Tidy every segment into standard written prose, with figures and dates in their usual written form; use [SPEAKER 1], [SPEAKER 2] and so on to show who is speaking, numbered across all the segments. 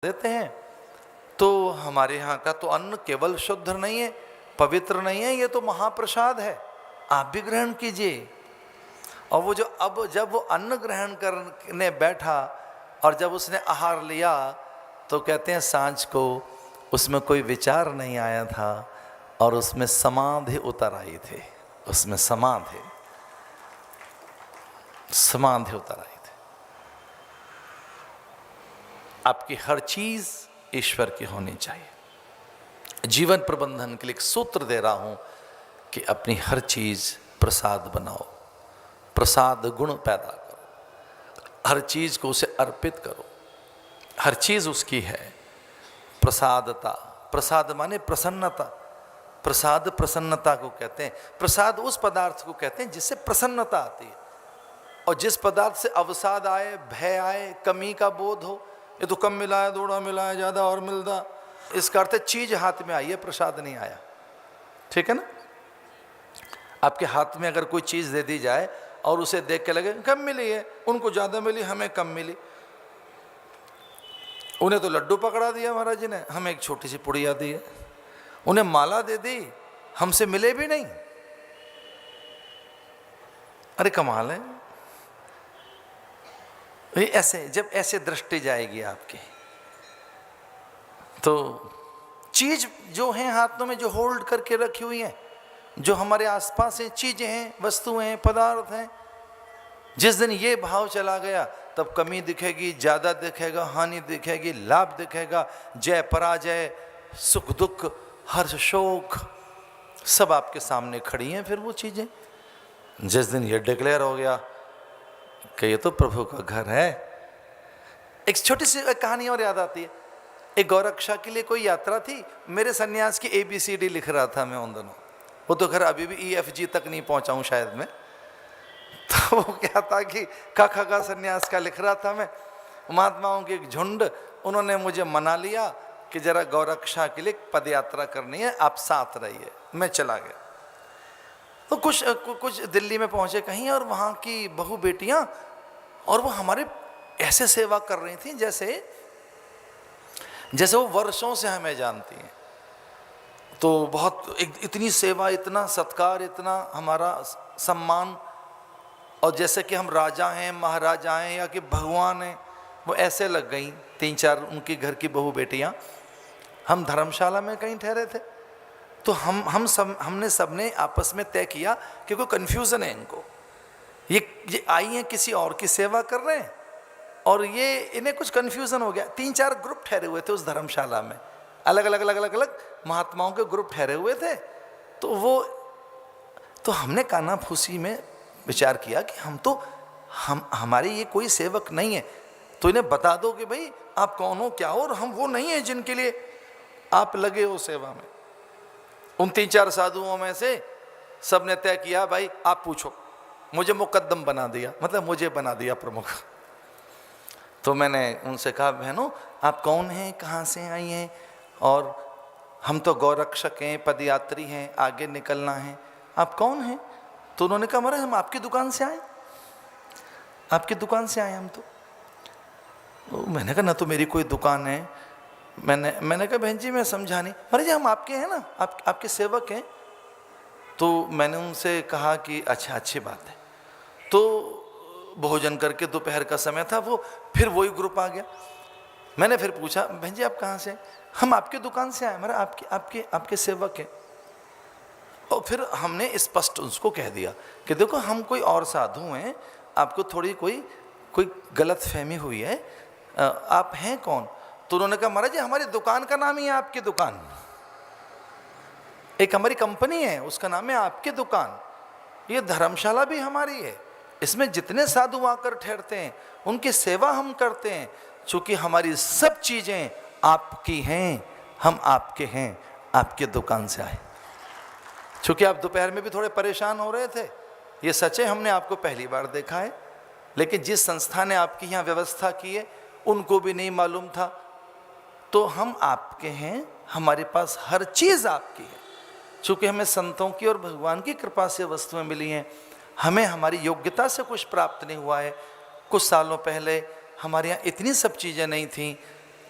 [SPEAKER 1] देते हैं। तो हमारे यहाँ का तो अन्न केवल शुद्ध नहीं है, पवित्र नहीं है, ये तो महाप्रसाद है, आप भी ग्रहण कीजिए। और वो जो अब जब वो अन्न ग्रहण करने बैठा और जब उसने आहार लिया तो कहते हैं सांझ को उसमें कोई विचार नहीं आया था और उसमें समाधि उतर आई थी, उसमें समाधि उतर आई थी। आपकी हर चीज ईश्वर की होनी चाहिए। जीवन प्रबंधन के लिए एक सूत्र दे रहा हूं कि अपनी हर चीज प्रसाद बनाओ, प्रसाद गुण पैदा करो, हर चीज को उसे अर्पित करो, हर चीज उसकी है। प्रसादता, प्रसाद माने प्रसन्नता, प्रसाद प्रसन्नता को कहते हैं। प्रसाद उस पदार्थ को कहते हैं जिससे प्रसन्नता आती है, और जिस पदार्थ से अवसाद आए, भय आए, कमी का बोध हो, ये तो कम मिला है, थोड़ा मिला है, ज्यादा और मिलता, इसका अर्थ चीज हाथ में आई है, प्रसाद नहीं आया। ठीक है ना? आपके हाथ में अगर कोई चीज दे दी जाए और उसे देख के लगे कम मिली है, उनको ज्यादा मिली, हमें कम मिली। उन्हें तो लड्डू पकड़ा दिया महाराज जी ने, हमें एक छोटी सी पुड़िया दी है। उन्हें माला दे दी, हमसे मिले भी नहीं। अरे कमाल है। ऐसे जब ऐसे दृष्टि जाएगी आपकी, तो चीज जो है हाथों में, जो होल्ड करके रखी हुई है, जो हमारे आसपास है, चीजें हैं, वस्तुएं हैं, पदार्थ हैं, जिस दिन ये भाव चला गया तब कमी दिखेगी, ज्यादा दिखेगा, हानि दिखेगी, लाभ दिखेगा, जय पराजय, सुख दुख, हर्ष शोक, सब आपके सामने खड़ी हैं। फिर वो चीजें जिस दिन ये डिक्लेयर हो गया कि ये तो प्रभु का घर है। एक छोटी सी कहानी और याद आती है। एक गौरक्षा के लिए कोई यात्रा थी, मेरे सन्यास की ABCD लिख रहा था मैं उन दोनों, वो तो घर अभी भी EFG तक नहीं पहुंचा हूं शायद मैं। तो वो क्या था कि ख का सन्यास का लिख रहा था मैं। महात्माओं की एक झुंड, उन्होंने मुझे मना लिया कि जरा गौरक्षा के लिए पद यात्रा करनी है, आप साथ रहिए। मैं चला गया। तो कुछ दिल्ली में पहुंचे कहीं, और वहां की बहू बेटियां, और वो हमारे ऐसे सेवा कर रही थी जैसे जैसे वो वर्षों से हमें जानती हैं। तो बहुत इतनी सेवा, इतना सत्कार, इतना हमारा सम्मान, और जैसे कि हम राजा हैं, महाराजा हैं, या कि भगवान हैं, वो ऐसे लग गई। 3-4 उनकी घर की बहू बेटियां। हम धर्मशाला में कहीं ठहरे थे, तो हमने सबने आपस में तय किया कि कोई कन्फ्यूजन है इनको, ये आई हैं किसी और की सेवा कर रहे हैं, और ये इन्हें कुछ कन्फ्यूजन हो गया। 3-4 ग्रुप ठहरे हुए थे उस धर्मशाला में, अलग अलग महात्माओं के ग्रुप ठहरे हुए थे। तो हमने कानाफूसी में विचार किया कि हमारे ये कोई सेवक नहीं है, तो इन्हें बता दो कि भाई आप कौन हो, क्या हो, और हम वो नहीं है जिनके लिए आप लगे हो सेवा में। उन 3-4 साधुओं में से सबने तय किया, भाई आप पूछो। मुझे मुकद्दम बना दिया, मतलब मुझे बना दिया प्रमुख। तो मैंने उनसे कहा, बहनों आप कौन हैं, कहाँ से आई हैं? और हम तो गौरक्षक हैं, पदयात्री हैं, आगे निकलना है, आप कौन हैं? तो उन्होंने कहा, महाराज हम आपकी दुकान से आए, आपकी दुकान से आए हम तो मैंने कहा, ना तो मेरी कोई दुकान है। मैंने कहा, बहन जी मैं समझा नहीं। महाराज जी हम आपके हैं ना, आपके सेवक हैं। तो मैंने उनसे कहा कि अच्छा, अच्छी बात है। तो भोजन करके दोपहर का समय था, वो फिर वही ग्रुप आ गया। मैंने फिर पूछा, बहन जी आप कहाँ से? हम आपके दुकान से आए, महाराज आपके सेवक हैं। और फिर हमने स्पष्ट उसको कह दिया कि देखो हम कोई और साधु हैं, आपको थोड़ी कोई गलत फहमी हुई है, आप हैं कौन? तो उन्होंने कहा, महाराज जी हमारी दुकान का नाम ही है आपकी दुकान, एक हमारी कंपनी है उसका नाम है आपकी दुकान, ये धर्मशाला भी हमारी है, इसमें जितने साधु आकर ठहरते हैं उनकी सेवा हम करते हैं। चूंकि हमारी सब चीजें आपकी हैं, हम आपके हैं, आपके दुकान से आए। चूंकि आप दोपहर में भी थोड़े परेशान हो रहे थे, ये सच है, हमने आपको पहली बार देखा है, लेकिन जिस संस्था ने आपकी यहाँ व्यवस्था की है उनको भी नहीं मालूम था। तो हम आपके हैं, हमारे पास हर चीज आपकी है। चूंकि हमें संतों की और भगवान की कृपा से वस्तुएं मिली हैं, हमें हमारी योग्यता से कुछ प्राप्त नहीं हुआ है। कुछ सालों पहले हमारे यहाँ इतनी सब चीज़ें नहीं थीं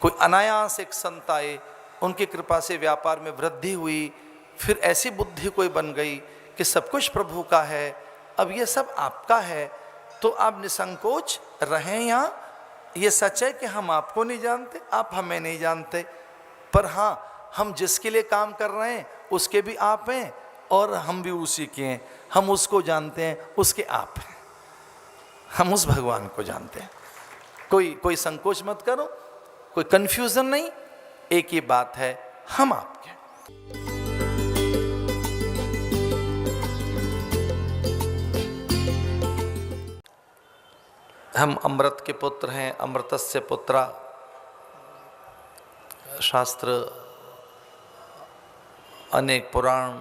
[SPEAKER 1] कोई अनायास एक संत आए, उनकी कृपा से व्यापार में वृद्धि हुई, फिर ऐसी बुद्धि कोई बन गई कि सब कुछ प्रभु का है, अब ये सब आपका है, तो आप निसंकोच रहें यहाँ। ये सच है कि हम आपको नहीं जानते, आप हमें नहीं जानते, पर हाँ हम जिसके लिए काम कर रहे हैं उसके भी आप हैं और हम भी उसी के हैं। हम उसको जानते हैं, उसके आप हैं, हम उस भगवान को जानते हैं। कोई संकोच मत करो, कोई कंफ्यूजन नहीं, एक ही बात है, हम आपके। हम अमृत के पुत्र हैं, अमृतस्य पुत्रा। शास्त्र, अनेक पुराण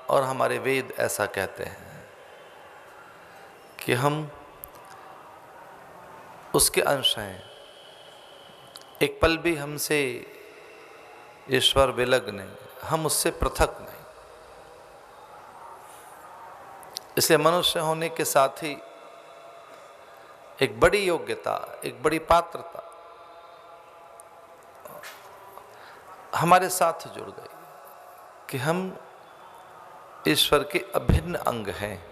[SPEAKER 1] और हमारे वेद ऐसा कहते हैं कि हम उसके अंश हैं। एक पल भी हमसे ईश्वर विलग नहीं, हम उससे पृथक नहीं। इसलिए मनुष्य होने के साथ ही एक बड़ी योग्यता, एक बड़ी पात्रता हमारे साथ जुड़ गई कि हम ईश्वर के अभिन्न अंग हैं।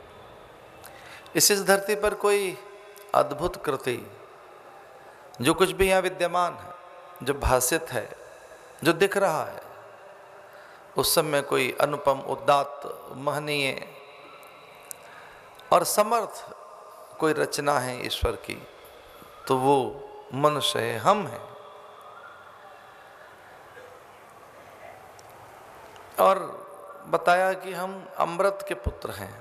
[SPEAKER 1] इस धरती पर कोई अद्भुत कृति, जो कुछ भी यहाँ विद्यमान है, जो भासित है, जो दिख रहा है, उस सब में कोई अनुपम, उदात्त, महनीय और समर्थ कोई रचना है ईश्वर की, तो वो मनुष्य है, हम हैं। और बताया कि हम अमृत के पुत्र हैं।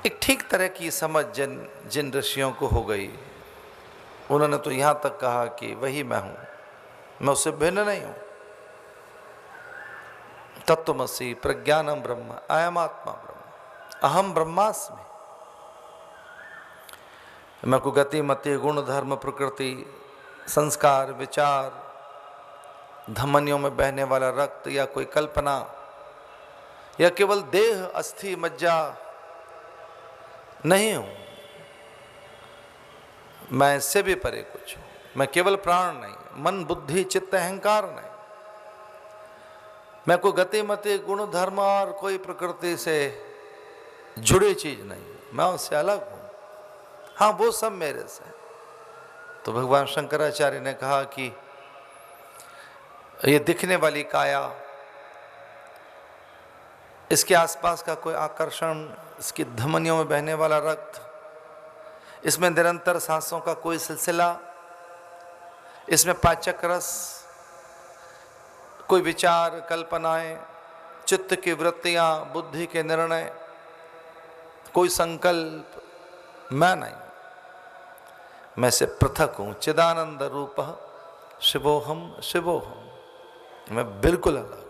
[SPEAKER 1] एक ठीक तरह की समझ जिन ऋषियों को हो गई, उन्होंने तो यहाँ तक कहा कि वही मैं हूँ, मैं उससे भिन्न नहीं हूँ। तत्वमसि प्रज्ञानम ब्रह्म अयम आत्मा ब्रह्म अहम ब्रह्मास्मि। मैं को गति मति गुण धर्म प्रकृति संस्कार विचार धमनियों में बहने वाला रक्त या कोई कल्पना या केवल देह अस्थि मज्जा नहीं हूं। मैं इससे भी परे कुछ हूं। मैं केवल प्राण नहीं, मन बुद्धि चित्त अहंकार नहीं। मैं कोई गति मति गुण धर्म और कोई प्रकृति से जुड़ी चीज नहीं, मैं उससे अलग हूं। हाँ, वो सब मेरे से। तो भगवान शंकराचार्य ने कहा कि ये दिखने वाली काया, इसके आसपास का कोई आकर्षण, इसकी धमनियों में बहने वाला रक्त, इसमें निरंतर सांसों का कोई सिलसिला, इसमें पाचक रस, कोई विचार कल्पनाएं, चित्त की वृत्तियां, बुद्धि के निर्णय, कोई संकल्प, मैं नहीं। मैं से पृथक हूं। चिदानंद रूप शिवोहम शिवोहम, मैं बिल्कुल अलग।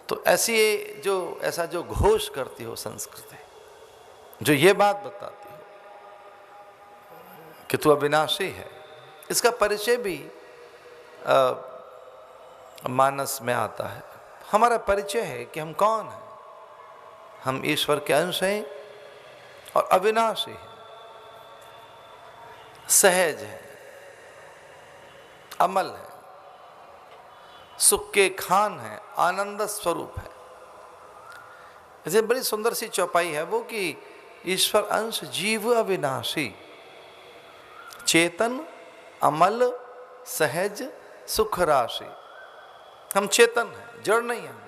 [SPEAKER 1] तो ऐसा जो घोष करती हो संस्कृति, जो ये बात बताती हो कि तू अविनाशी है, इसका परिचय भी मानस में आता है। हमारा परिचय है कि हम कौन हैं। हम ईश्वर के अंश हैं और अविनाशी हैं, सहज है, अमल है, सुख के खान है, आनंद स्वरूप है। इसे बड़ी सुंदर सी चौपाई है वो कि ईश्वर अंश जीव अविनाशी, चेतन अमल सहज सुख राशि। हम चेतन हैं, जड़ नहीं हैं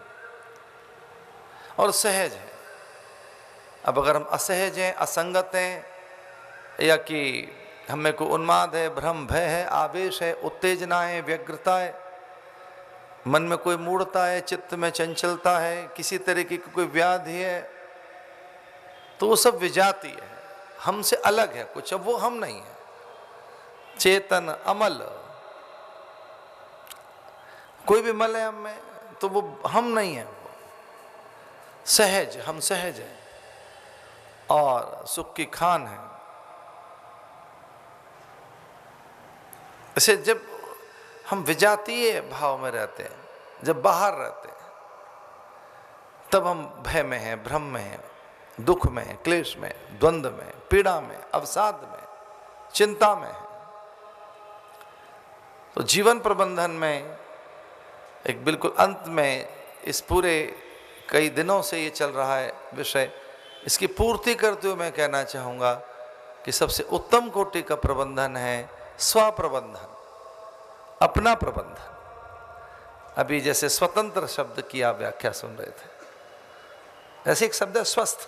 [SPEAKER 1] और सहज है। अब अगर हम असहज हैं, असंगत हैं, या कि हमें को उन्माद है, भ्रम भय है, आवेश है, उत्तेजना है, व्यग्रता है, मन में कोई मूढ़ता है, चित्त में चंचलता है, किसी तरीके की कोई व्याधि है, तो वो सब विजाती है, हमसे अलग है कुछ। अब वो हम नहीं है। चेतन अमल, कोई भी मल है हम में, तो वो हम नहीं है। वो सहज, हम सहज हैं और सुख की खान है। ऐसे जब हम विजातीय भाव में रहते हैं, जब बाहर रहते हैं, तब हम भय में हैं, भ्रम में हैं, दुख में, क्लेश में, द्वंद्व में, पीड़ा में, अवसाद में, चिंता में है। तो जीवन प्रबंधन में एक बिल्कुल अंत में, इस पूरे कई दिनों से ये चल रहा है विषय, इसकी पूर्ति करते हुए मैं कहना चाहूँगा कि सबसे उत्तम कोटि का प्रबंधन है स्वप्रबंधन, अपना प्रबंधन। अभी जैसे स्वतंत्र शब्द की आप व्याख्या सुन रहे थे, ऐसे एक शब्द है स्वस्थ।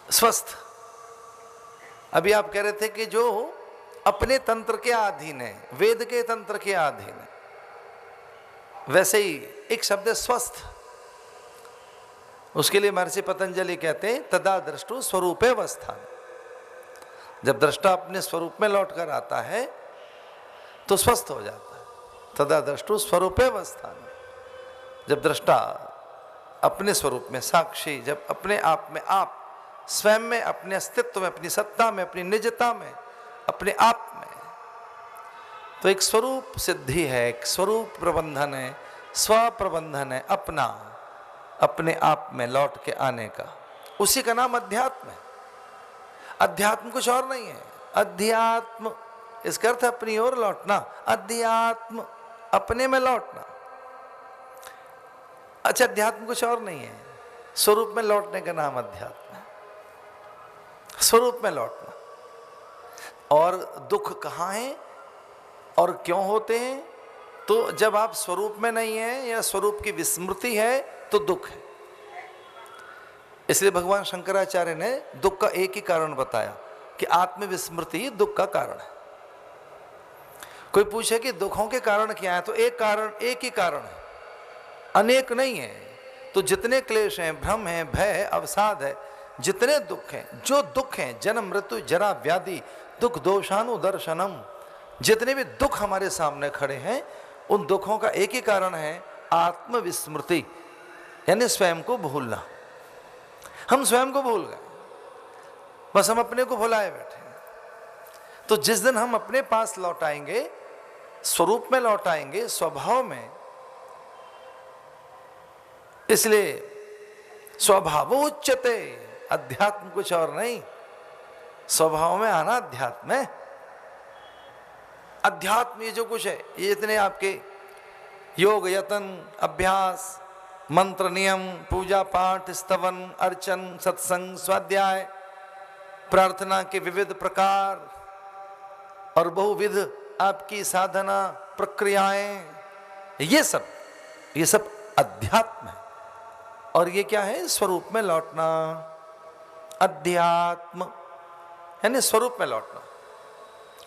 [SPEAKER 1] स्वस्थ, अभी आप कह रहे थे कि जो अपने तंत्र के अधीन है, वेद के तंत्र के अधीन है, वैसे ही एक शब्द है स्वस्थ। उसके लिए महर्षि पतंजलि कहते हैं तदा दृष्टु स्वरूपे अवस्थान। जब दृष्टा अपने स्वरूप में लौट कर आता है तो स्वस्थ हो जाता है। तदा दृष्टु स्वरूपे अवस्थान, जब दृष्टा अपने स्वरूप में साक्षी, जब अपने आप में आप, स्वयं में, अपने अस्तित्व में, अपनी सत्ता में, अपनी निजता में, अपने आप में, तो एक स्वरूप सिद्धि है, एक स्वरूप प्रबंधन है, स्वप्रबंधन है, अपना, अपने आप में लौट के आने का। उसी का नाम अध्यात्म है। अध्यात्म कुछ और नहीं है। अध्यात्म इसका अर्थ अपनी ओर लौटना, अध्यात्म अपने में लौटना। अच्छा, अध्यात्म कुछ और नहीं है, स्वरूप में लौटने का नाम अध्यात्म है। स्वरूप में लौटना। और दुख कहाँ है और क्यों होते हैं? तो जब आप स्वरूप में नहीं है या स्वरूप की विस्मृति है तो दुख है। इसलिए भगवान शंकराचार्य ने दुख का एक ही कारण बताया कि आत्मविस्मृति ही दुख का कारण है। कोई पूछे कि दुखों के कारण क्या है, तो एक कारण, एक ही कारण है, अनेक नहीं है। तो जितने क्लेश हैं, भ्रम है, भय है, अवसाद है, जितने दुख हैं, जो दुख हैं, जन्म मृत्यु जरा व्याधि दुख दोषानुदर्शनम, जितने भी दुख हमारे सामने खड़े हैं, उन दुखों का एक ही कारण है आत्मविस्मृति, यानी स्वयं को भूलना। हम स्वयं को भूल गए, बस हम अपने को भुलाए बैठे। तो जिस दिन हम अपने पास लौट आएंगे, स्वरूप में लौट आएंगे, स्वभाव में, इसलिए स्वभावो उच्यते, अध्यात्म कुछ और नहीं, स्वभाव में आना अध्यात्म है। अध्यात्म ये जो कुछ है, ये इतने आपके योग, यतन, अभ्यास, मंत्र, नियम, पूजा पाठ, स्तवन, अर्चन, सत्संग, स्वाध्याय, प्रार्थना के विविध प्रकार और बहुविध आपकी साधना प्रक्रियाएं, ये सब अध्यात्म है। और ये क्या है? स्वरूप में लौटना। अध्यात्म यानी स्वरूप में लौटना।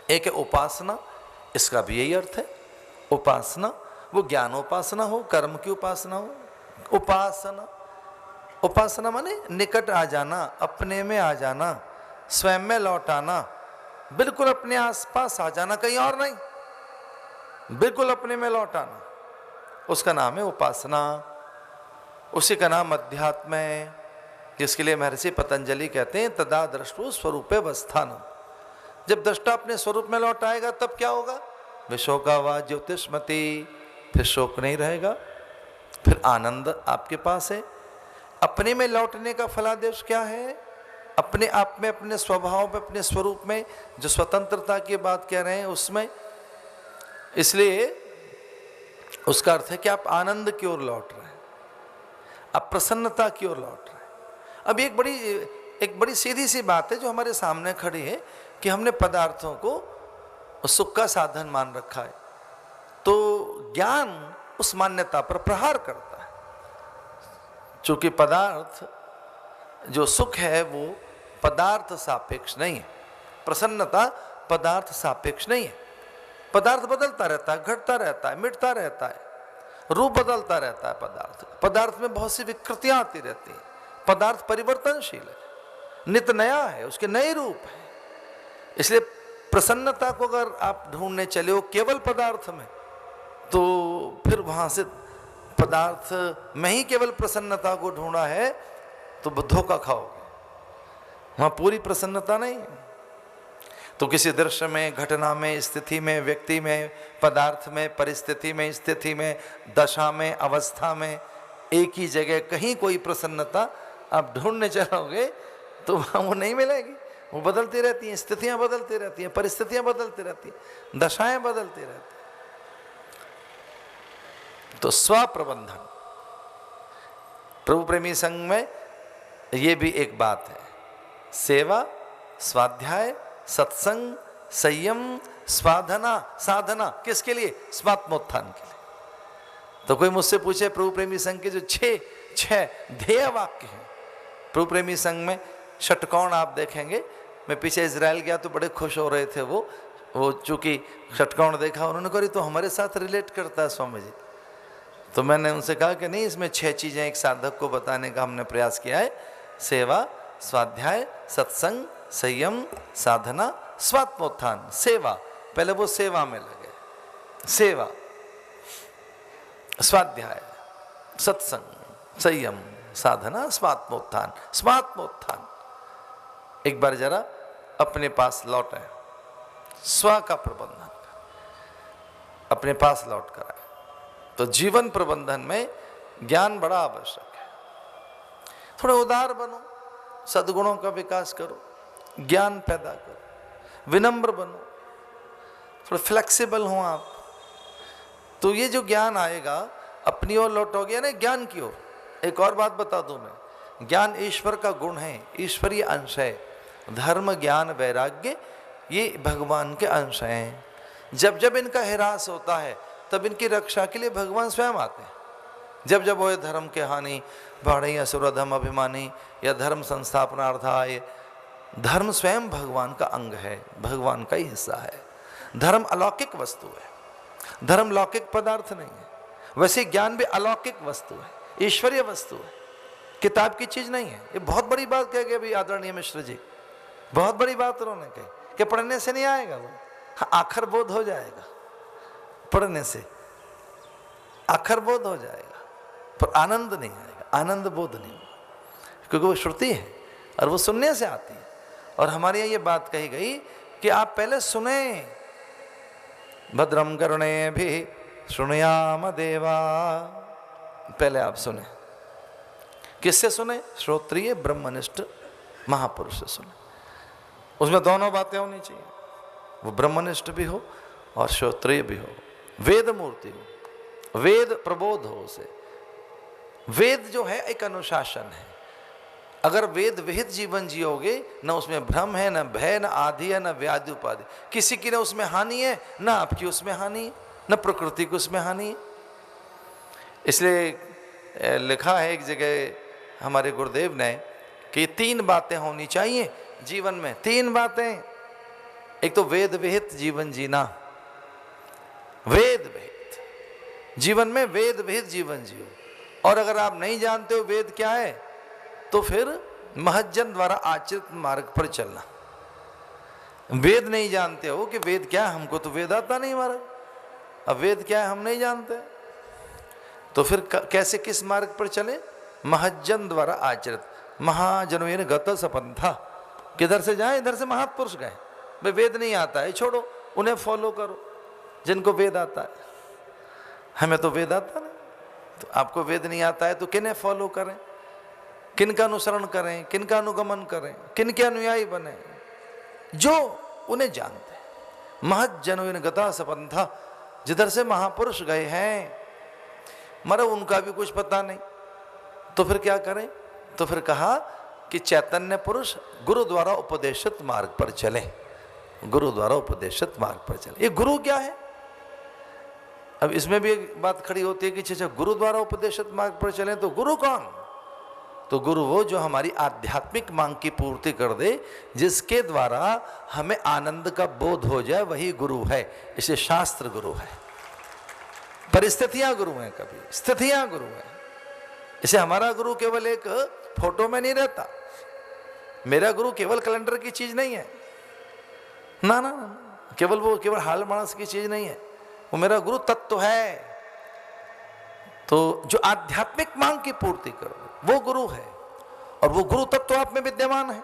[SPEAKER 1] एक है उपासना, इसका भी यही अर्थ है। उपासना, वो ज्ञानोपासना हो, कर्म की उपासना हो। उपासना, उपासना माने निकट आ जाना, अपने में आ जाना, स्वयं में लौट आना, बिल्कुल अपने आसपास आ जाना, कहीं और नहीं, बिल्कुल अपने में लौट आना, उसका नाम है उपासना। उसी का नाम अध्यात्म है, जिसके लिए महर्षि पतंजलि कहते हैं तदा दृष्टु स्वरूपे अवस्थान। जब दृष्टा अपने स्वरूप में लौट आएगा तब क्या होगा? विशोका वा ज्योतिष्मति, फिर शोक नहीं रहेगा, फिर आनंद आपके पास है। अपने में लौटने का फलादेश क्या है? अपने आप में, अपने स्वभाव में, अपने स्वरूप में, जो स्वतंत्रता की बात कह रहे हैं उसमें। इसलिए उसका अर्थ है कि आप आनंद की ओर लौट रहे हैं, आप प्रसन्नता की ओर लौट रहे हैं। अब एक बड़ी सीधी सी बात है जो हमारे सामने खड़ी है कि हमने पदार्थों को सुख का साधन मान रखा है, तो ज्ञान उस मान्यता पर प्रहार करता है। चूंकि पदार्थ, जो सुख है वो पदार्थ सापेक्ष नहीं है, प्रसन्नता पदार्थ सापेक्ष नहीं है। पदार्थ बदलता रहता है, घटता रहता है, मिटता रहता है, रूप बदलता रहता है। पदार्थ में बहुत सी विकृतियां आती रहती हैं। पदार्थ परिवर्तनशील है, नित्य नया है, उसके नए रूप है। इसलिए प्रसन्नता को अगर आप ढूंढने चले हो केवल पदार्थ में, तो फिर वहां से पदार्थ में ही केवल प्रसन्नता को ढूंढा है तो धोखा खाओगे, वहां पूरी प्रसन्नता नहीं है। तो किसी दृश्य में, घटना में, स्थिति में, व्यक्ति में, पदार्थ में, परिस्थिति में, स्थिति में, दशा में, अवस्था में, एक ही जगह कहीं कोई प्रसन्नता आप ढूंढने चलोगे तो वहां वो नहीं मिलेगी। वो बदलती रहती हैं, स्थितियां बदलती रहती हैं, परिस्थितियां बदलती रहती हैं, दशाएं बदलती रहती हैं। तो स्वप्रबंधन प्रभु प्रेमी संघ में ये भी एक बात है। सेवा, स्वाध्याय, सत्संग, संयम, स्वाधना, साधना किसके लिए? स्वात्मोत्थान के लिए। तो कोई मुझसे पूछे प्रभु प्रेमी संघ के जो छह ध्येय वाक्य हैं प्रभु प्रेमी संघ में, षटकोण आप देखेंगे। मैं पीछे इजराइल गया तो बड़े खुश हो रहे थे वो चूंकि षटकोण देखा, उन्होंने कहा तो हमारे साथ रिलेट करता है स्वामी जी। तो मैंने उनसे कहा कि नहीं, इसमें 6 चीजें एक साधक को बताने का हमने प्रयास किया है। सेवा, स्वाध्याय, सत्संग, संयम, साधना, स्वात्मोत्थान। सेवा, पहले वो सेवा में लगे, सेवा, स्वाध्याय, सत्संग, संयम, साधना, स्वात्मोत्थान। स्वात्मोत्थान, एक बार जरा अपने पास लौट आए, स्व का प्रबंधन अपने पास लौट कर आए। तो जीवन प्रबंधन में ज्ञान बड़ा आवश्यक है। थोड़े उदार बनो, सद्गुणों का विकास करो, ज्ञान पैदा करो, विनम्र बनो, थोड़ा फ्लेक्सिबल हो आप। तो ये जो ज्ञान आएगा अपनी ओर लौटोगे ना, ज्ञान की ओर। एक और बात बता दूं मैं, ज्ञान ईश्वर का गुण है, ईश्वरीय अंश है। धर्म, ज्ञान, वैराग्य ये भगवान के अंश हैं। जब जब इनका ह्रास होता है तब इनकी रक्षा के लिए भगवान स्वयं आते हैं। जब जब वो धर्म के हानि बाढ़ी असुरधम अभिमानी या धर्म संस्थापनार्थ आए, धर्म स्वयं भगवान का अंग है, भगवान का ही हिस्सा है। धर्म अलौकिक वस्तु है, धर्म लौकिक पदार्थ नहीं है। वैसे ज्ञान भी अलौकिक वस्तु है, ईश्वरीय वस्तु है, किताब की चीज नहीं है। ये बहुत बड़ी बात कह गए अभी आदरणीय मिश्र जी, बहुत बड़ी बात उन्होंने कही कि पढ़ने से नहीं आएगा वो, आखर बोध हो जाएगा, पढ़ने से आखर बोध हो जाएगा, पर आनंद नहीं आएगा, आनंद बोध नहीं होगा, क्योंकि वो श्रुति है और वो सुनने से आती है। और हमारे यहाँ ये बात कही गई कि आप पहले सुने, भद्रम करुणे भी सुनयाम देवा, पहले आप सुने। किससे सुने? श्रोत्रिय ब्रह्मनिष्ठ महापुरुष से सुने। उसमें दोनों बातें होनी चाहिए, वो ब्रह्मनिष्ठ भी हो और श्रोत्रिय भी हो, वेद मूर्ति हो, वेद प्रबोध हो उसे। वेद जो है एक अनुशासन है। अगर वेद विहित जीवन जियोगे, न उसमें भ्रम है, न भय, न आदि है, न व्याधि उपाधि, किसी की न उसमें हानि है, न आपकी उसमें हानि है, न प्रकृति की उसमें हानि है। इसलिए लिखा है एक जगह हमारे गुरुदेव ने कि 3 बातें होनी चाहिए जीवन में, 3 बातें। एक तो वेद विहित जीवन जीना, वेद विहित जीवन में वेद विहित जीवन जियो। और अगर आप नहीं जानते हो वेद क्या है, तो फिर महज्जन द्वारा आचरित मार्ग पर चलना। वेद नहीं जानते हो कि वेद क्या है, हमको तो वेद आता नहीं महाराज, अब वेद क्या है हम नहीं जानते, तो फिर कैसे किस मार्ग पर चले? महज्जन द्वारा आचरित, महाजनों गत सपंथा, किधर से जाए? इधर से महापुरुष गए। भाई वेद नहीं आता है, छोड़ो, उन्हें फॉलो करो जिनको वेद आता है। हमें तो वेद आता नहीं, तो आपको वेद नहीं आता है तो किन्हें फॉलो करें, किनका अनुसरण करें, किनका अनुगमन करें, किनके अनुयायी बने? जो उन्हें जानते हैं। महज्जनों गता सपंथा, जिधर से महापुरुष गए हैं, मरे उनका भी कुछ पता नहीं, तो फिर क्या करें? तो फिर कहा कि चैतन्य पुरुष गुरु द्वारा उपदेशित मार्ग पर चले, गुरु द्वारा उपदेशित मार्ग पर चले। ये गुरु क्या है? अब इसमें भी एक बात खड़ी होती है कि अच्छा गुरु द्वारा उपदेशित मार्ग पर चले, तो गुरु कौन? तो गुरु वो जो हमारी आध्यात्मिक मांग की पूर्ति कर दे, जिसके द्वारा हमें आनंद का बोध हो जाए, वही गुरु है। इसे शास्त्र गुरु है, परिस्थितियां गुरु हैं, कभी स्थितियां गुरु हैं। इसे हमारा गुरु केवल एक फोटो में नहीं रहता, मेरा गुरु केवल कैलेंडर की चीज नहीं है, ना ना ना, केवल हाल मानस की चीज नहीं है, वो मेरा गुरु तत्व है। तो जो आध्यात्मिक मांग की पूर्ति करो वो गुरु है, और वो गुरु तत्व आप में विद्यमान है।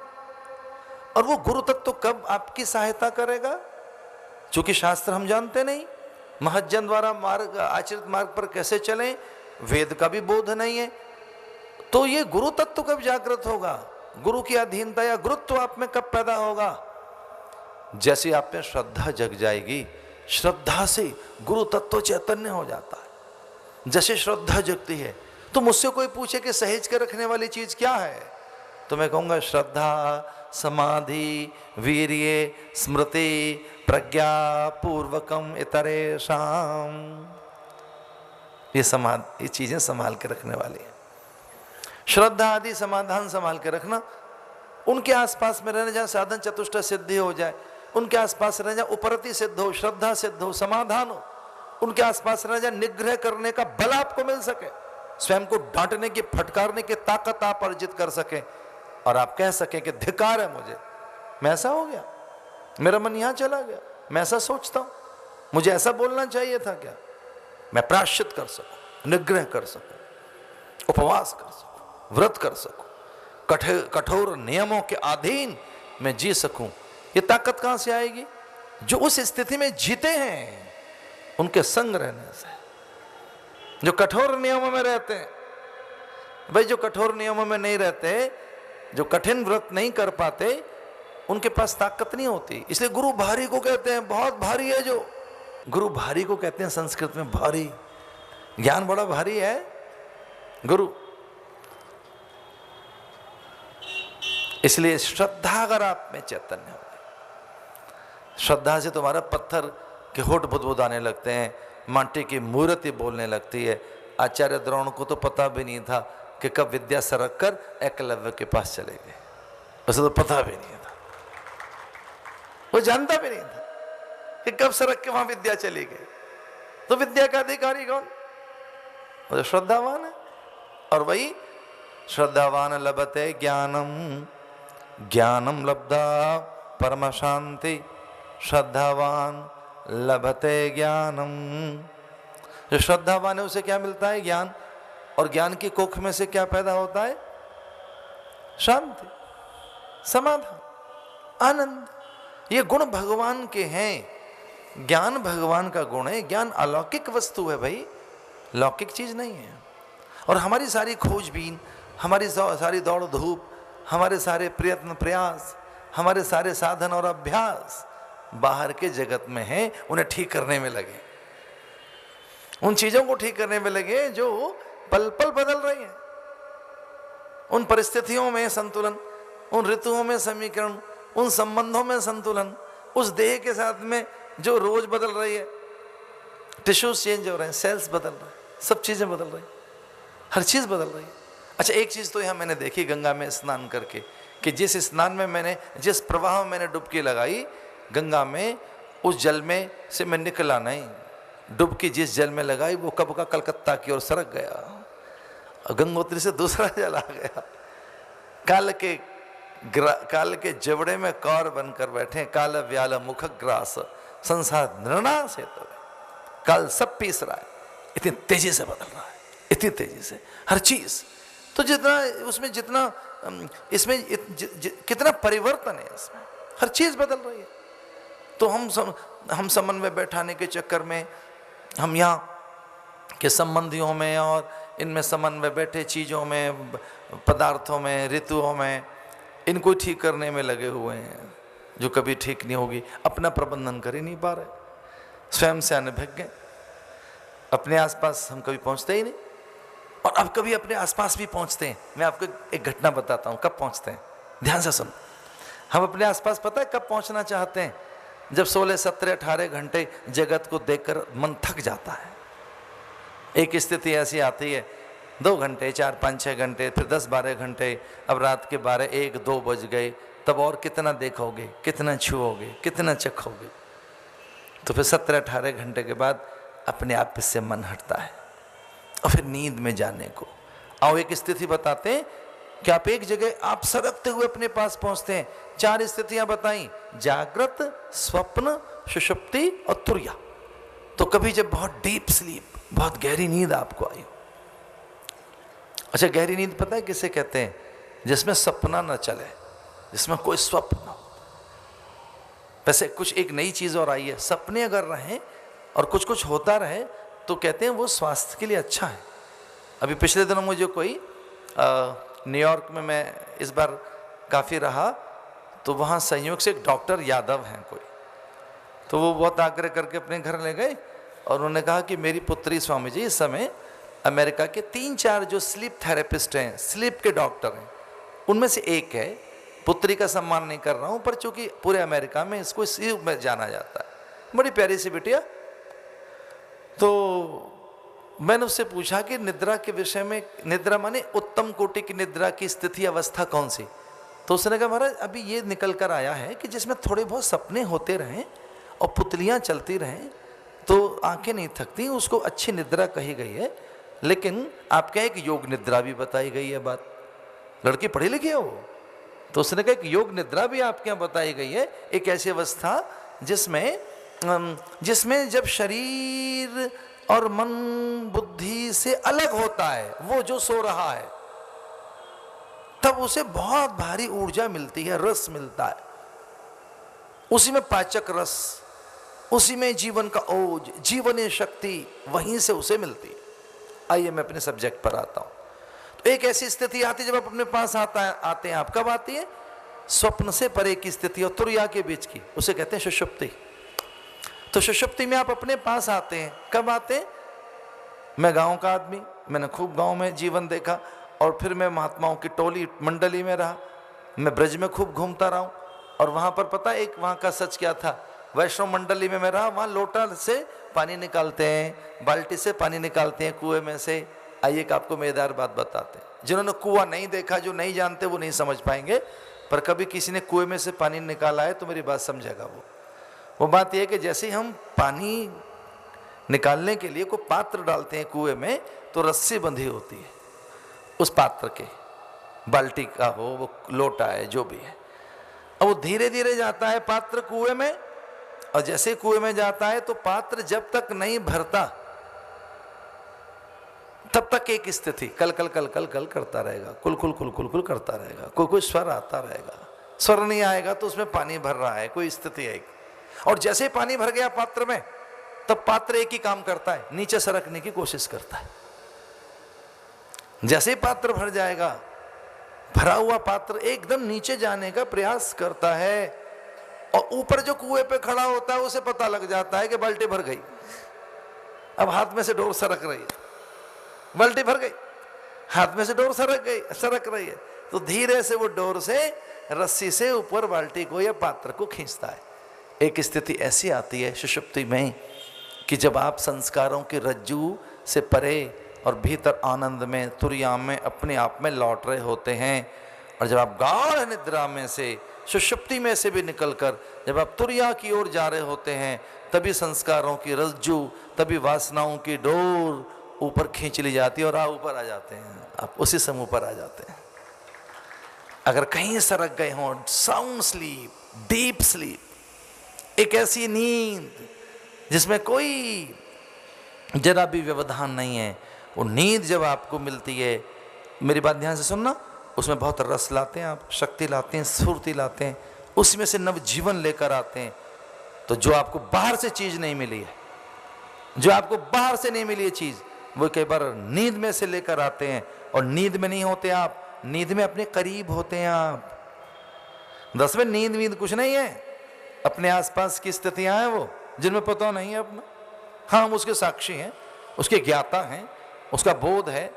[SPEAKER 1] और वो गुरु तत्व कब आपकी सहायता करेगा? क्योंकि शास्त्र हम जानते नहीं, महज्जन द्वारा मार्ग आचरित मार्ग पर कैसे चलें, वेद का भी बोध नहीं है, तो ये गुरु तत्व कब जागृत होगा, गुरु की अधीनता या गुरुत्व आप में कब पैदा होगा? जैसे आप में श्रद्धा जग जाएगी, श्रद्धा से गुरु तत्व चैतन्य हो जाता है। जैसे श्रद्धा जगती है तो मुझसे कोई पूछे कि सहेज के रखने वाली चीज क्या है, तो मैं कहूंगा श्रद्धा, समाधि, वीर्य, स्मृति, प्रज्ञा पूर्वकम इतरेषाम। ये चीजें संभाल के रखने वाली है। श्रद्धा आदि समाधान संभाल के रखना, उनके आसपास में रहने, जहाँ साधन चतुष्टय सिद्धि हो जाए, उनके आसपास रहने, जहाँ उपरति सिद्ध हो, श्रद्धा सिद्ध हो, समाधान हो, उनके आसपास रहने, जहाँ निग्रह करने का बल आपको मिल सके, स्वयं को डांटने की, फटकारने की ताकत आप अर्जित कर सके और आप कह सके कि धिक्कार है मुझे, मैं ऐसा हो गया, मेरा मन यहां चला गया, मैं ऐसा सोचता हूं, मुझे ऐसा बोलना चाहिए था क्या। मैं प्रायश्चित कर सकूं, निग्रह कर सकूं, उपवास कर सकूं, व्रत कर सकूं, कठोर नियमों के अधीन मैं जी सकूं। ये ताकत कहां से आएगी? जो उस स्थिति में जीते हैं उनके संग रहने से। जो कठोर नियमों में रहते हैं, भाई जो कठोर नियमों में नहीं रहते, जो कठिन व्रत नहीं कर पाते, उनके पास ताकत नहीं होती। इसलिए गुरु भारी को कहते हैं, बहुत भारी है जो गुरु भारी को कहते हैं संस्कृत में, भारी ज्ञान बड़ा भारी है गुरु। इसलिए श्रद्धा अगर आप में चैतन्य हो, श्रद्धा से तुम्हारा पत्थर के होठ बुदबुदाने लगते हैं, माटी की मूर्ति बोलने लगती है। आचार्य द्रोण को तो पता भी नहीं था कि कब विद्या सरक कर एकलव्य के पास चले गए, उसे तो पता भी नहीं था, वो जानता भी नहीं था कि कब सरक के वहां विद्या चली गई। तो विद्या का अधिकारी कौन? वो श्रद्धावान है। और वही श्रद्धावान लभते ज्ञानम, ज्ञानम लब्धा परम शांति, श्रद्धावान लभते ज्ञानम। जो श्रद्धावान है उसे क्या मिलता है? ज्ञान। और ज्ञान की कोख में से क्या पैदा होता है? शांति, समाधान, आनंद। ये गुण भगवान के हैं। ज्ञान भगवान का गुण है। ज्ञान अलौकिक वस्तु है भाई, लौकिक चीज नहीं है। और हमारी सारी खोजबीन, हमारी सारी दौड़ धूप, हमारे सारे प्रयत्न प्रयास, हमारे सारे साधन और अभ्यास बाहर के जगत में हैं, उन्हें ठीक करने में लगे, उन चीजों को ठीक करने में लगे जो पल पल बदल रही हैं, उन परिस्थितियों में संतुलन, उन ऋतुओं में समीकरण, उन संबंधों में संतुलन, उस देह के साथ में जो रोज बदल रही है, टिश्यूज चेंज हो रहे हैं, सेल्स बदल रहे हैं, सब चीजें बदल रही, हर चीज बदल रही है। अच्छा, एक चीज तो यहां मैंने देखी गंगा में स्नान करके, कि जिस स्नान में मैंने, जिस प्रवाह में मैंने डुबकी लगाई गंगा में, उस जल में से मैं निकला नहीं। डुबकी जिस जल में लगाई वो कब का कलकत्ता की ओर सरक गया, गंगोत्री से दूसरा जल आ गया। काल के जबड़े में कौर बनकर बैठे, काल व्याल मुख ग्रास संसार नृणा से, तो काल सब पीस रहा है, इतनी तेजी से बदल रहा है, इतनी तेजी से हर चीज। तो जितना उसमें, जितना इसमें कितना परिवर्तन है, इसमें हर चीज बदल रही है। तो हम समन्वय बैठाने के चक्कर में, हम यहाँ के संबंधियों में और इनमें समन्वय बैठे चीज़ों में, पदार्थों में, ऋतुओं में, इनको ठीक करने में लगे हुए हैं, जो कभी ठीक नहीं होगी। अपना प्रबंधन कर ही नहीं पा रहे, स्वयं से अनभिज्ञ, अपने आसपास हम कभी पहुँचते ही नहीं, और अब कभी अपने आसपास भी पहुँचते हैं। मैं आपको एक घटना बताता हूँ, कब पहुँचते हैं, ध्यान से सुनो। हम अपने आसपास पता है कब पहुँचना चाहते हैं? जब 16, 17, 18 घंटे जगत को देखकर मन थक जाता है। एक स्थिति ऐसी आती है, 2 घंटे, 4, 5, 6 घंटे, फिर 10, 12 घंटे, अब रात के 12, 1, 2 बज गए, तब और कितना देखोगे, कितना छुओगे, कितना चखोगे? तो फिर 17, 18 घंटे के बाद अपने आप से मन हटता है और फिर नींद में जाने को। आओ एक स्थिति बताते हैं कि आप एक जगह आप सरकते हुए अपने पास पहुंचते हैं। 4 स्थितियां बताई, जागृत, स्वप्न, सुषुप्ति और तुर्या। तो कभी जब बहुत डीप स्लीप, बहुत गहरी नींद आपको आई। अच्छा, गहरी नींद पता है किसे कहते हैं? जिसमें सपना न चले, जिसमें कोई स्वप्न न हो। वैसे कुछ एक नई चीज और आई है, सपने अगर रहें और कुछ कुछ होता रहे तो कहते हैं वो स्वास्थ्य के लिए अच्छा है। अभी पिछले दिनों मुझे कोई न्यूयॉर्क में मैं इस बार काफ़ी रहा, तो वहाँ संयोग से एक डॉक्टर यादव हैं कोई, तो वो बहुत आग्रह करके अपने घर ले गए और उन्होंने कहा कि मेरी पुत्री स्वामी जी इस समय अमेरिका के 3-4 जो स्लीप थेरेपिस्ट हैं, स्लीप के डॉक्टर हैं, उनमें से एक है। पुत्री का सम्मान नहीं कर रहा हूँ, पर चूंकि पूरे अमेरिका में इसको इस रूप में जाना जाता है, बड़ी प्यारी सी बिटिया। तो मैंने उससे पूछा कि निद्रा के विषय में, निद्रा माने उत्तम कोटि की निद्रा की स्थिति अवस्था कौन सी? तो उसने कहा महाराज अभी ये निकल कर आया है कि जिसमें थोड़े बहुत सपने होते रहें और पुतलियां चलती रहें तो आंखें नहीं थकती, उसको अच्छी निद्रा कही गई है। लेकिन आप कहें कि योग निद्रा भी बताई गई है। बात, लड़की पढ़ी लिखी है वो, तो उसने कहा कि योग निद्रा भी आपके यहाँ बताई गई है, एक ऐसी अवस्था जिसमें जब शरीर और मन बुद्धि से अलग होता है वो जो सो रहा है, तब उसे बहुत भारी ऊर्जा मिलती है, रस मिलता है, उसी में पाचक रस, उसी में जीवन का ओज, जीवनी शक्ति वहीं से उसे मिलती है। आइए मैं अपने सब्जेक्ट पर आता हूं। तो एक ऐसी स्थिति आती है जब आप अपने पास आते हैं। आप कब आती है? स्वप्न से परे की स्थिति और तुरैया के बीच की, उसे कहते हैं सुषुप्ति। तो सुषुप्ति में आप अपने पास आते हैं। कब आते हैं? मैं गांव का आदमी, मैंने खूब गांव में जीवन देखा और फिर मैं महात्माओं की टोली मंडली में रहा, मैं ब्रज में खूब घूमता रहा हूँ। और वहाँ पर पता एक वहाँ का सच क्या था, वैष्णव मंडली में मैं रहा, वहाँ लोटा से पानी निकालते हैं, बाल्टी से पानी निकालते हैं कुएं में से। आइए कि आपको मजेदार बात बताते हैं, जिन्होंने कुआं नहीं देखा, जो नहीं जानते वो नहीं समझ पाएंगे, पर कभी किसी ने कुएं में से पानी निकाला है तो मेरी बात समझेगा। वो बात यह है कि जैसे ही हम पानी निकालने के लिए कोई पात्र डालते हैं कुएं में, तो रस्सी बंधी होती है उस पात्र के, बाल्टी का हो, वो लोटा है, जो भी है। अब वो धीरे धीरे जाता है पात्र कुएं में, और जैसे कुएं में जाता है तो पात्र जब तक नहीं भरता तब तक एक स्थिति कल कल कल कल कल करता रहेगा, कुल कुल कुल कुल कुल करता रहेगा, कोई कोई स्वर आता रहेगा। स्वर नहीं आएगा तो उसमें पानी भर रहा है, कोई स्थिति है। और जैसे ही पानी भर गया पात्र में, तब पात्र एक ही काम करता है, नीचे सरकने की कोशिश करता है। जैसे ही पात्र भर जाएगा, भरा हुआ पात्र एकदम नीचे जाने का प्रयास करता है, और ऊपर जो कुएं पे खड़ा होता है उसे पता लग जाता है कि बाल्टी भर गई। अब हाथ में से डोर सरक रही है, बाल्टी भर गई, हाथ में से डोर सरक रही है, तो धीरे से वो डोर से, रस्सी से ऊपर बाल्टी को या पात्र को खींचता है। एक स्थिति ऐसी आती है सुषुप्ति में कि जब आप संस्कारों की रज्जू से परे और भीतर आनंद में, तुरैया में, अपने आप में लौट रहे होते हैं। और जब आप गाढ़ निद्रा में से, सुषुप्ति में से भी निकलकर जब आप तुरैया की ओर जा रहे होते हैं, तभी संस्कारों की रज्जू, तभी वासनाओं की डोर ऊपर खींच ली जाती है और आप ऊपर आ जाते हैं, आप उसी समय ऊपर आ जाते हैं। अगर कहीं सरक गए हों, साउंड स्लीप, डीप स्लीप, एक ऐसी नींद जिसमें कोई जरा भी व्यवधान नहीं है, वो नींद जब आपको मिलती है, मेरी बात ध्यान से सुनना, उसमें बहुत रस लाते हैं आप, शक्ति लाते हैं, स्फूर्ति लाते हैं, उसमें से नव जीवन लेकर आते हैं। तो जो आपको बाहर से चीज नहीं मिली है, जो आपको बाहर से नहीं मिली है चीज, वो कई बार नींद में से लेकर आते हैं। और नींद में नहीं होते आप, नींद में अपने करीब होते हैं आप। 10वें नींद कुछ नहीं है, अपने आसपास की स्थितियां हैं वो, जिनमें पता नहीं है अपना। हाँ, हम उसके साक्षी हैं, उसके ज्ञाता हैं, उसका बोध है।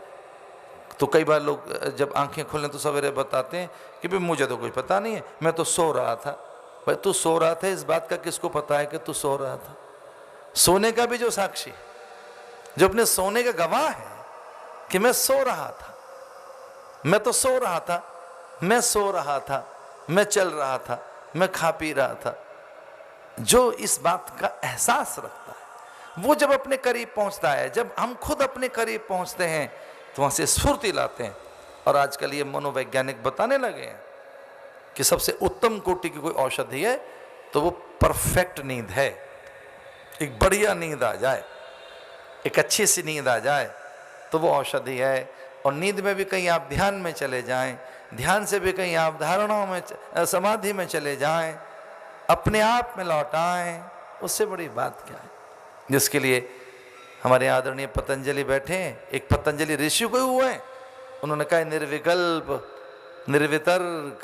[SPEAKER 1] तो कई बार लोग जब आंखें खोलें तो सवेरे बताते हैं कि भाई मुझे तो कुछ पता नहीं है, मैं तो सो रहा था। भाई तू सो रहा था, इस बात का किसको पता है कि तू सो रहा था? सोने का भी जो साक्षी, जो अपने सोने का गवाह है कि मैं सो रहा था, मैं तो सो रहा था, मैं सो रहा था, मैं चल रहा था, मैं खा पी रहा था, जो इस बात का एहसास रखता है, वो जब अपने करीब पहुंचता है, जब हम खुद अपने करीब पहुंचते हैं, तो वहां से स्फूर्ति लाते हैं। और आजकल ये मनोवैज्ञानिक बताने लगे हैं कि सबसे उत्तम कोटि की कोई औषधि है तो वो परफेक्ट नींद है। एक बढ़िया नींद आ जाए, एक अच्छी सी नींद आ जाए तो वो औषधि है। और नींद में भी कहीं आप ध्यान में चले जाएं, ध्यान से भी कहीं आप धारणाओं में, समाधि में चले जाएं, अपने आप में लौट आएं, उससे बड़ी बात क्या है? जिसके लिए हमारे आदरणीय पतंजलि बैठे हैं। एक पतंजलि ऋषि कोई हुए हैं, उन्होंने कहा निर्विकल्प, निर्वितर्क,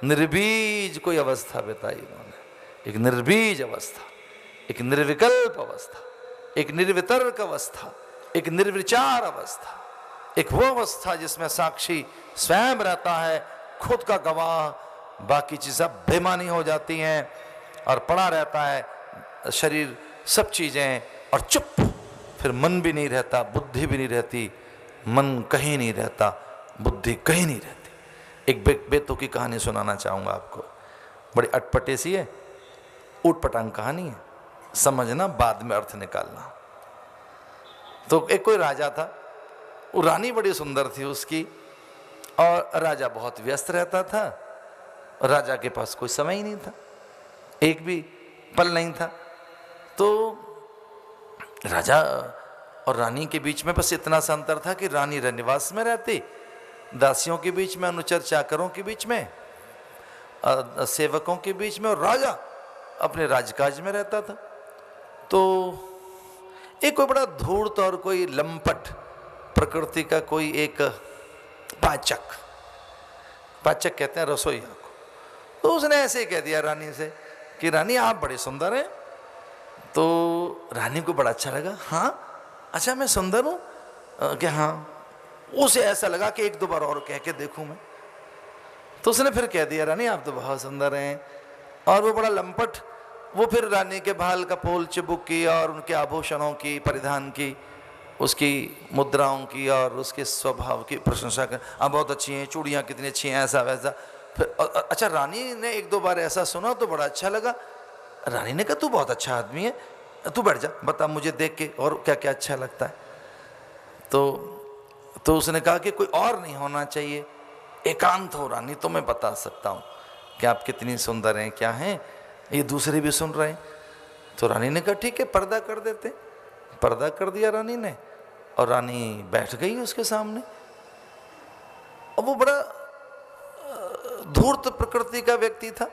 [SPEAKER 1] निर्बीज कोई अवस्था बताई उन्होंने। एक निर्बीज अवस्था, एक निर्विकल्प अवस्था, एक निर्वितर्क अवस्था, एक निर्विचार अवस्था, एक वो अवस्था जिसमें साक्षी स्वयं रहता है, खुद का गवाह, बाकी चीज़ें बेमानी हो जाती हैं और पड़ा रहता है शरीर, सब चीज़ें, और चुप, फिर मन भी नहीं रहता, बुद्धि भी नहीं रहती, मन कहीं नहीं रहता, बुद्धि कहीं नहीं रहती। एक बेतों की कहानी सुनाना चाहूँगा आपको, बड़ी अटपटे सी है, ऊटपटांग कहानी है, समझना बाद में अर्थ निकालना। तो एक कोई राजा था, वो रानी बड़ी सुंदर थी उसकी, और राजा बहुत व्यस्त रहता था, राजा के पास कोई समय ही नहीं था, एक भी पल नहीं था। तो राजा और रानी के बीच में बस इतना सा अंतर था कि रानी रनिवास में रहती, दासियों के बीच में, अनुचर चाकरों के बीच में, सेवकों के बीच में, और राजा अपने राजकाज में रहता था। तो एक कोई बड़ा धूर्त और कोई लंपट प्रकृति का कोई एक पाचक, पाचक कहते हैं रसोईया को, तो उसने ऐसे ही कह दिया रानी से कि रानी आप बड़े सुंदर हैं। तो रानी को बड़ा अच्छा लगा, हाँ अच्छा मैं सुंदर हूँ क्या? हाँ। उसे ऐसा लगा कि एक दो बार और कह के देखूं मैं। तो उसने फिर कह दिया रानी आप तो बहुत सुंदर हैं। और वो बड़ा लंपट, वो फिर रानी के भाल का पोल चिबुक की और उनके आभूषणों की, परिधान की, उसकी मुद्राओं की और उसके स्वभाव की प्रशंसा कर, आप बहुत अच्छी हैं, चूड़ियाँ कितनी अच्छी हैं, ऐसा वैसा। फिर अच्छा रानी ने एक दो बार ऐसा सुना तो बड़ा अच्छा लगा। रानी ने कहा तू बहुत अच्छा आदमी है, तू बैठ जा, बता मुझे देख के और क्या क्या अच्छा लगता है। तो उसने कहा कि कोई और नहीं होना चाहिए, एकांत हो रानी तो मैं बता सकता हूँ कि आप कितनी सुंदर हैं, क्या हैं, ये दूसरे भी सुन रहे हैं। तो रानी ने कहा ठीक है पर्दा कर देते। पर्दा कर दिया रानी ने, और रानी बैठ गई उसके सामने। और वो बड़ा धूर्त प्रकृति का व्यक्ति था।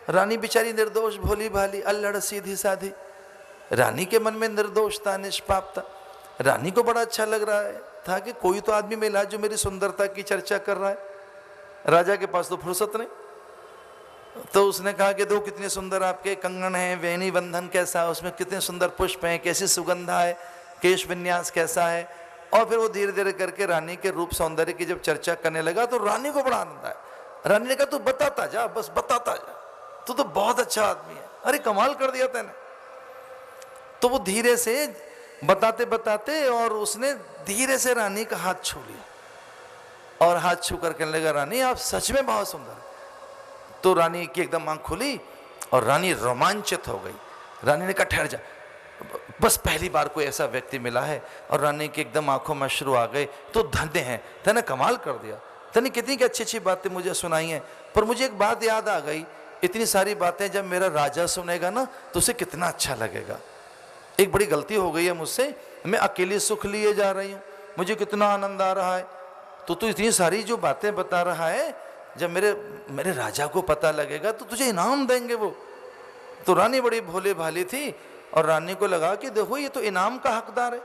[SPEAKER 1] रानी बेचारी निर्दोष, भोली भाली, अल्लड़, सीधी साधी। रानी के मन में निर्दोषता, निष्पापता। रानी को बड़ा अच्छा लग रहा था कि कोई तो आदमी मिला जो मेरी सुंदरता की चर्चा कर रहा है। राजा के पास तो फुर्सत नहीं। तो उसने कहा कि दो कितने सुंदर आपके कंगन हैं, वेणी बंधन कैसा है, उसमें कितने सुंदर पुष्प हैं, कैसी सुगंधा है, केश विन्यास कैसा है। और फिर वो धीरे धीरे करके रानी के रूप सौंदर्य की जब चर्चा करने लगा तो रानी को बड़ा आनंद आया। रानी ने कहा तू बताता जा, बस बताता जा, तू तो बहुत अच्छा आदमी है, अरे कमाल कर दिया तैने। तो वो धीरे से बताते बताते, और उसने धीरे से रानी का हाथ छू लिया और हाथ छू कर कहने लगा रानी आप सच में बहुत सुंदर है। तो रानी की एकदम आंख खुली और रानी रोमांचित हो गई। रानी ने कहा ठहर जा, बस पहली बार कोई ऐसा व्यक्ति मिला है। और रानी की एकदम आंखों में अश्रु आ गए। तो धन्य है, तैने कमाल कर दिया, तैने कितनी की अच्छी अच्छी बातें मुझे सुनाई हैं, पर मुझे एक बात याद आ गई, इतनी सारी बातें जब मेरा राजा सुनेगा ना तो उसे कितना अच्छा लगेगा। एक बड़ी गलती हो गई है मुझसे, मैं अकेले सुख लिए जा रही हूँ, मुझे कितना आनंद आ रहा है, तो तू इतनी सारी जो बातें बता रहा है, जब मेरे राजा को पता लगेगा तो तुझे इनाम देंगे वो। तो रानी बड़ी भोले भाली थी और रानी को लगा कि देखो ये तो इनाम का हकदार है,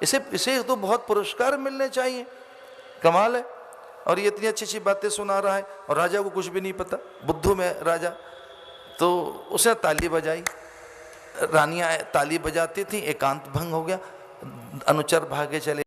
[SPEAKER 1] इसे तो बहुत पुरस्कार मिलने चाहिए, कमाल है। और ये इतनी अच्छी अच्छी बातें सुना रहा है और राजा को कुछ भी नहीं पता, बुद्धू में राजा। तो उसने ताली बजाई, रानियाँ ताली बजाती थी, एकांत भंग हो गया, अनुचर भागे चले।